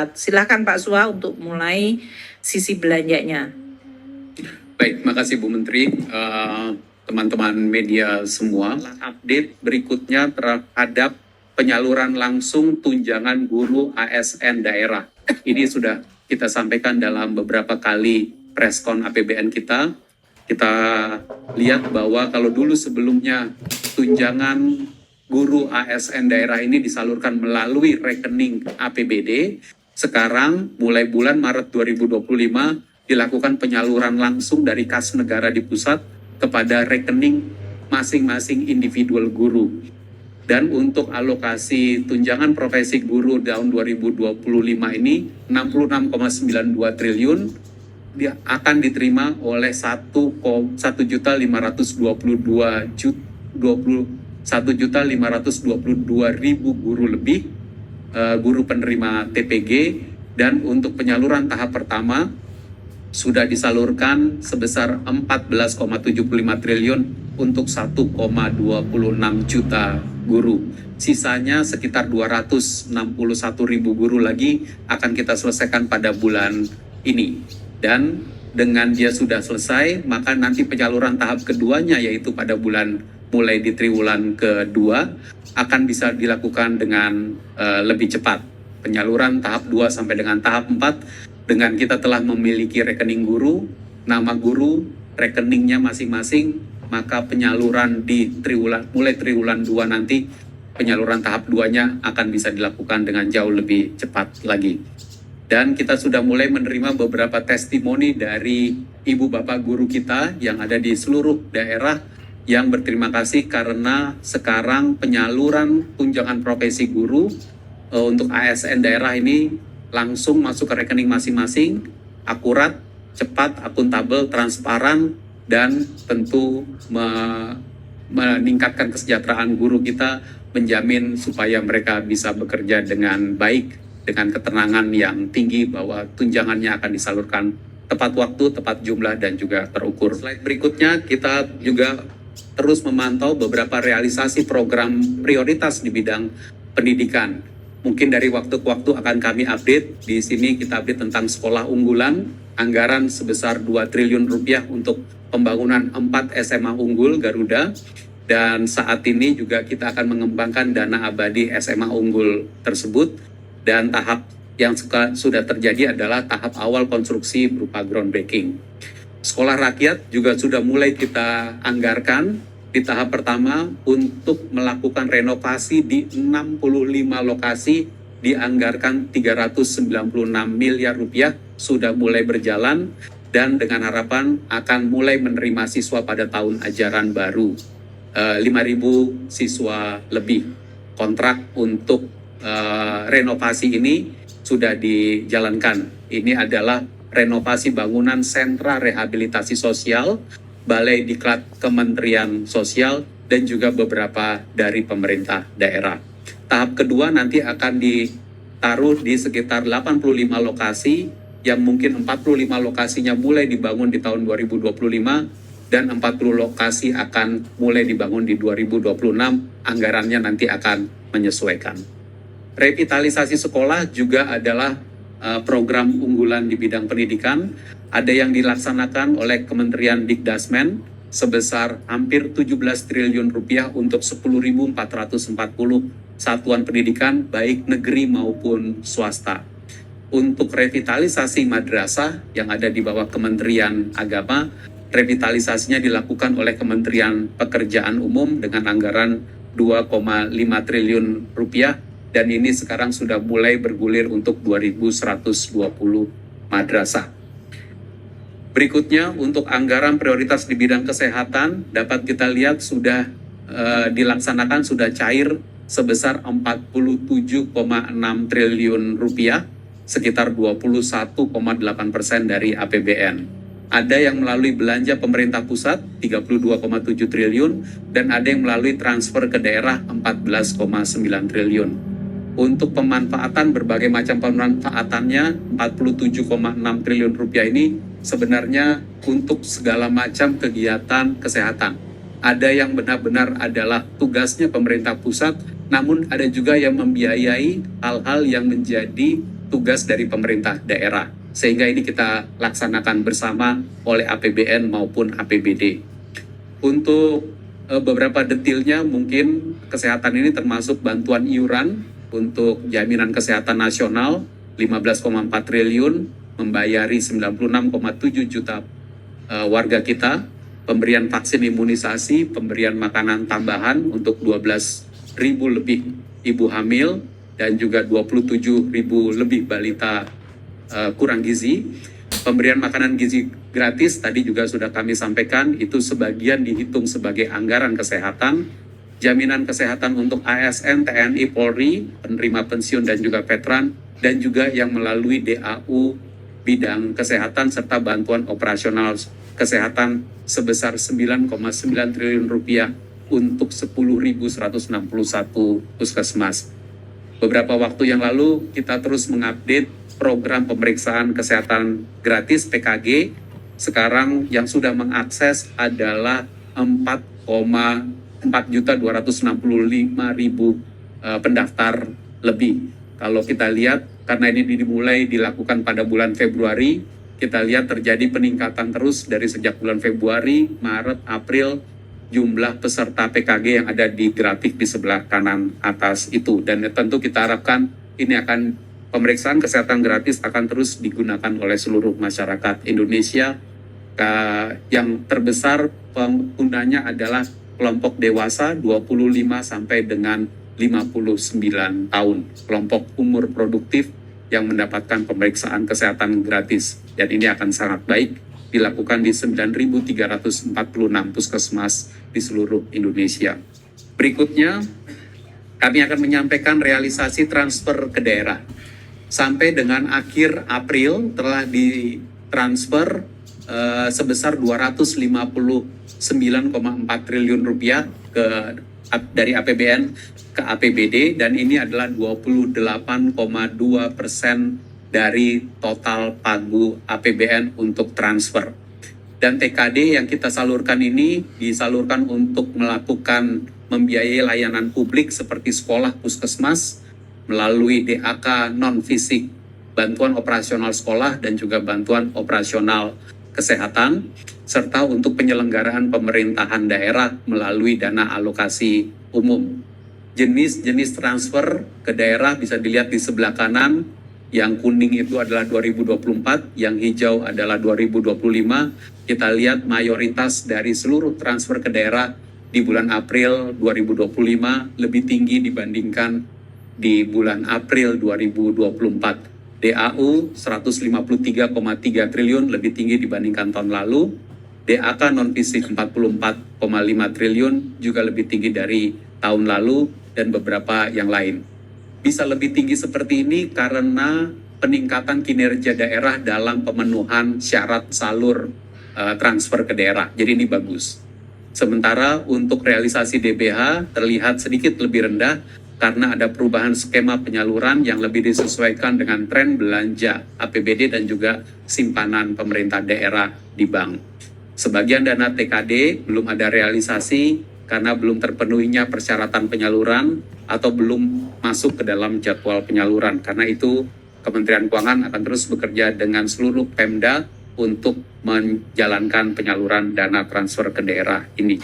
cepat. Silakan Pak Suha untuk mulai sisi belanjanya. Baik, makasih Bu Menteri. Teman-teman media semua, update berikutnya terhadap penyaluran langsung tunjangan guru ASN daerah. Ini sudah kita sampaikan dalam beberapa kali preskon APBN kita. Kita lihat bahwa kalau dulu sebelumnya tunjangan guru ASN daerah ini disalurkan melalui rekening APBD, sekarang mulai bulan Maret 2025 dilakukan penyaluran langsung dari kas negara di pusat kepada rekening masing-masing individual guru. Dan untuk alokasi tunjangan profesi guru tahun 2025 ini 66,92 triliun akan diterima oleh 1.522.000 guru lebih, guru penerima TPG. Dan untuk penyaluran tahap pertama sudah disalurkan sebesar 14,75 triliun untuk 1,26 juta guru. Sisanya sekitar 261.000 guru lagi akan kita selesaikan pada bulan ini. Dan dengan dia sudah selesai, maka nanti penyaluran tahap keduanya yaitu pada bulan mulai di triwulan kedua akan bisa dilakukan dengan lebih cepat. Penyaluran tahap 2 sampai dengan tahap 4 dengan kita telah memiliki rekening guru, nama guru, rekeningnya masing-masing, maka penyaluran di mulai triwulan 2 nanti, penyaluran tahap 2-nya akan bisa dilakukan dengan jauh lebih cepat lagi. Dan kita sudah mulai menerima beberapa testimoni dari ibu bapak guru kita yang ada di seluruh daerah yang berterima kasih karena sekarang penyaluran tunjangan profesi guru untuk ASN daerah ini langsung masuk ke rekening masing-masing, akurat, cepat, akuntabel, transparan, dan tentu meningkatkan kesejahteraan guru kita, menjamin supaya mereka bisa bekerja dengan baik, dengan ketenangan yang tinggi bahwa tunjangannya akan disalurkan tepat waktu, tepat jumlah, dan juga terukur. Slide berikutnya kita juga terus memantau beberapa realisasi program prioritas di bidang pendidikan. Mungkin dari waktu ke waktu akan kami update. Di sini kita update tentang sekolah unggulan, anggaran sebesar 2 triliun rupiah untuk pembangunan 4 SMA unggul Garuda. Dan saat ini juga kita akan mengembangkan dana abadi SMA unggul tersebut. Dan tahap yang sudah terjadi adalah tahap awal konstruksi berupa groundbreaking. Sekolah rakyat juga sudah mulai kita anggarkan di tahap pertama untuk melakukan renovasi di 65 lokasi, dianggarkan 396 miliar rupiah, sudah mulai berjalan dan dengan harapan akan mulai menerima siswa pada tahun ajaran baru. 5.000 siswa lebih. Kontrak untuk renovasi ini sudah dijalankan. Ini adalah renovasi bangunan sentra rehabilitasi sosial, Balai Diklat Kementerian Sosial, dan juga beberapa dari pemerintah daerah. Tahap kedua nanti akan ditaruh di sekitar 85 lokasi, yang mungkin 45 lokasinya mulai dibangun di tahun 2025, dan 40 lokasi akan mulai dibangun di 2026, anggarannya nanti akan menyesuaikan. Revitalisasi sekolah juga adalah program unggulan di bidang pendidikan. Ada yang dilaksanakan oleh Kementerian Dikdasmen sebesar hampir 17 triliun rupiah untuk 10.440 satuan pendidikan baik negeri maupun swasta. Untuk revitalisasi madrasah yang ada di bawah Kementerian Agama, revitalisasinya dilakukan oleh Kementerian Pekerjaan Umum dengan anggaran 2,5 triliun rupiah dan ini sekarang sudah mulai bergulir untuk 2.120 madrasah. Berikutnya untuk anggaran prioritas di bidang kesehatan dapat kita lihat sudah dilaksanakan, sudah cair sebesar 47,6 triliun rupiah, sekitar 21,8% dari APBN. Ada yang melalui belanja pemerintah pusat 32,7 triliun dan ada yang melalui transfer ke daerah 14,9 triliun. Untuk pemanfaatan berbagai macam pemanfaatannya 47,6 triliun rupiah ini sebenarnya untuk segala macam kegiatan kesehatan. Ada yang benar-benar adalah tugasnya pemerintah pusat, namun ada juga yang membiayai hal-hal yang menjadi tugas dari pemerintah daerah. Sehingga ini kita laksanakan bersama oleh APBN maupun APBD. Untuk beberapa detailnya mungkin kesehatan ini termasuk bantuan iuran untuk jaminan kesehatan nasional 15,4 triliun, membayari 96,7 juta warga kita, pemberian vaksin imunisasi, pemberian makanan tambahan untuk 12.000 lebih ibu hamil dan juga 27.000 lebih balita kurang gizi. Pemberian makanan gizi gratis tadi juga sudah kami sampaikan, itu sebagian dihitung sebagai anggaran kesehatan. Jaminan kesehatan untuk ASN, TNI, Polri, penerima pensiun dan juga veteran, dan juga yang melalui DAU bidang kesehatan serta bantuan operasional kesehatan sebesar 9,9 triliun rupiah untuk 10.161 puskesmas. Beberapa waktu yang lalu kita terus mengupdate program pemeriksaan kesehatan gratis PKG. Sekarang yang sudah mengakses adalah 4.265.000 pendaftar lebih. Kalau kita lihat, karena ini dimulai dilakukan pada bulan Februari, kita lihat terjadi peningkatan terus dari sejak bulan Februari, Maret, April, jumlah peserta PKG yang ada di grafik di sebelah kanan atas itu. Dan tentu kita harapkan ini akan pemeriksaan kesehatan gratis akan terus digunakan oleh seluruh masyarakat Indonesia. Yang terbesar penggunanya adalah kelompok dewasa 25 sampai dengan 59 tahun. Kelompok umur produktif yang mendapatkan pemeriksaan kesehatan gratis. Dan ini akan sangat baik dilakukan di 9.346 puskesmas di seluruh Indonesia. Berikutnya, kami akan menyampaikan realisasi transfer ke daerah. Sampai dengan akhir April telah ditransfer sebesar 259,4 triliun rupiah dari APBN ke APBD, dan ini adalah 28,2% dari total pagu APBN untuk transfer. Dan TKD yang kita salurkan ini disalurkan untuk melakukan membiayai layanan publik seperti sekolah, puskesmas, melalui DAK non-fisik, bantuan operasional sekolah dan juga bantuan operasional kesehatan, serta untuk penyelenggaraan pemerintahan daerah melalui dana alokasi umum. Jenis-jenis transfer ke daerah bisa dilihat di sebelah kanan. Yang kuning itu adalah 2024, yang hijau adalah 2025. Kita lihat mayoritas dari seluruh transfer ke daerah di bulan April 2025 lebih tinggi dibandingkan di bulan April 2024. DAU 153,3 triliun lebih tinggi dibandingkan tahun lalu. DAK non-fisik 44,5 triliun juga lebih tinggi dari tahun lalu, dan beberapa yang lain. Bisa lebih tinggi seperti ini karena peningkatan kinerja daerah dalam pemenuhan syarat salur transfer ke daerah. Jadi ini bagus. Sementara untuk realisasi DBH terlihat sedikit lebih rendah karena ada perubahan skema penyaluran yang lebih disesuaikan dengan tren belanja APBD dan juga simpanan pemerintah daerah di bank. Sebagian dana TKD belum ada realisasi karena belum terpenuhinya persyaratan penyaluran atau belum masuk ke dalam jadwal penyaluran. Karena itu Kementerian Keuangan akan terus bekerja dengan seluruh Pemda untuk menjalankan penyaluran dana transfer ke daerah ini.